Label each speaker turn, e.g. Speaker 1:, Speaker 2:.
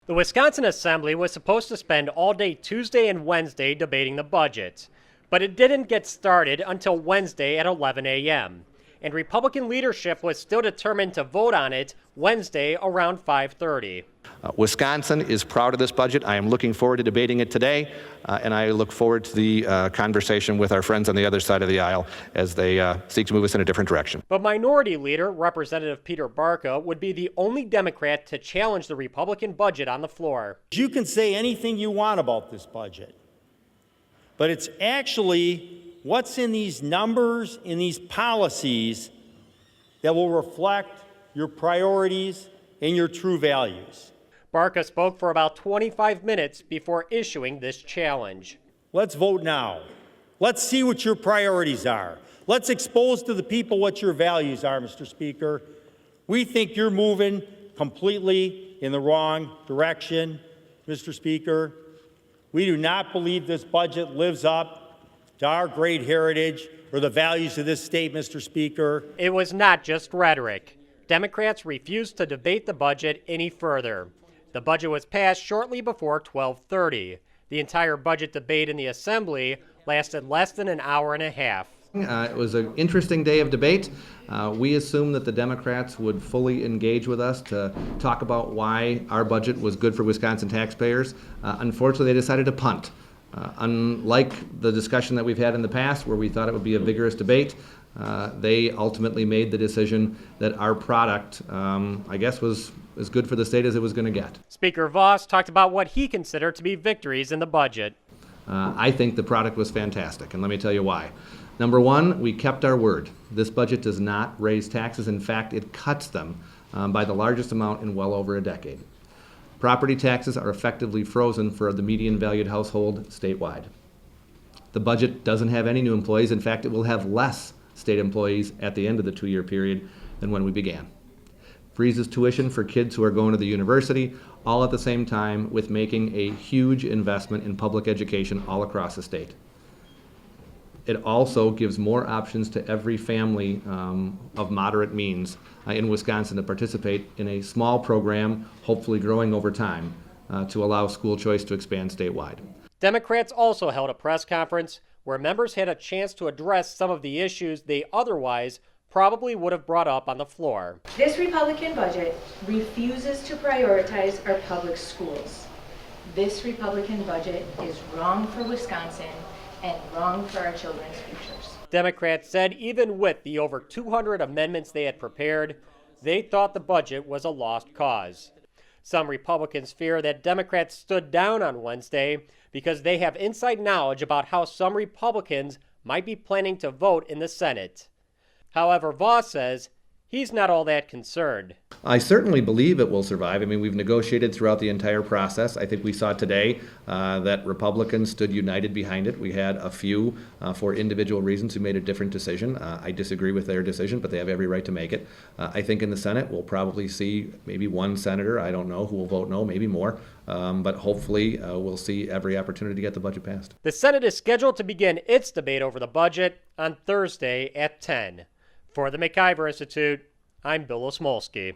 Speaker 1: The Wisconsin Assembly was supposed to spend all day Tuesday and Wednesday debating the budget, but it didn't get started until Wednesday at 11 a.m., and Republican leadership was still determined to vote on it Wednesday around 5:30.
Speaker 2: Wisconsin is proud of this budget. I am looking forward to debating it today, and I look forward to the conversation with our friends on the other side of the aisle as they seek to move us in a different direction.
Speaker 1: But Minority Leader Representative Peter Barca would be the only Democrat to challenge the Republican budget on the floor.
Speaker 3: You can say anything you want about this budget, but it's actually what's in these numbers, in these policies, that will reflect your priorities and your true values.
Speaker 1: Barca spoke for about 25 minutes before issuing this challenge.
Speaker 3: Let's vote now. Let's see what your priorities are. Let's expose to the people what your values are, Mr. Speaker. We think you're moving completely in the wrong direction, Mr. Speaker. We do not believe this budget lives up to our great heritage or the values of this state, Mr. Speaker.
Speaker 1: It was not just rhetoric. Democrats refused to debate the budget any further. The budget was passed shortly before 12:30. The entire budget debate in the Assembly lasted less than an hour and a half.
Speaker 4: It was an interesting day of debate. We assumed that the Democrats would fully engage with us to talk about why our budget was good for Wisconsin taxpayers. Unfortunately, they decided to punt. Unlike the discussion that we've had in the past where we thought it would be a vigorous debate, they ultimately made the decision that our product, I guess, was as good for the state as it was going to get.
Speaker 1: Speaker Voss talked about what he considered to be victories in the budget.
Speaker 4: I think the product was fantastic, and let me tell you why. Number one, we kept our word. This budget does not raise taxes. In fact, it cuts them by the largest amount in well over a decade. Property taxes are effectively frozen for the median valued household statewide. The budget doesn't have any new employees. In fact, it will have less state employees at the end of the 2-year period than when we began. Freezes tuition for kids who are going to the university, all at the same time with making a huge investment in public education all across the state. It also gives more options to every family of moderate means in Wisconsin to participate in a small program, hopefully growing over time, to allow school choice to expand statewide.
Speaker 1: Democrats also held a press conference where members had a chance to address some of the issues they otherwise probably would have brought up on the floor.
Speaker 5: This Republican budget refuses to prioritize our public schools. This Republican budget is wrong for Wisconsin and wrong for our children's futures.
Speaker 1: Democrats said even with the over 200 amendments they had prepared, they thought the budget was a lost cause. Some Republicans fear that Democrats stood down on Wednesday because they have inside knowledge about how some Republicans might be planning to vote in the Senate. However, Voss says he's not all that concerned.
Speaker 4: I certainly believe it will survive. I mean, we've negotiated throughout the entire process. I think we saw today that Republicans stood united behind it. We had a few, for individual reasons, who made a different decision. I disagree with their decision, but they have every right to make it. I think in the Senate, we'll probably see maybe one senator, I don't know, who will vote no, maybe more. But hopefully, we'll see every opportunity to get the budget passed.
Speaker 1: The Senate is scheduled to begin its debate over the budget on Thursday at 10. For the McIver Institute, I'm Bill Osmolsky.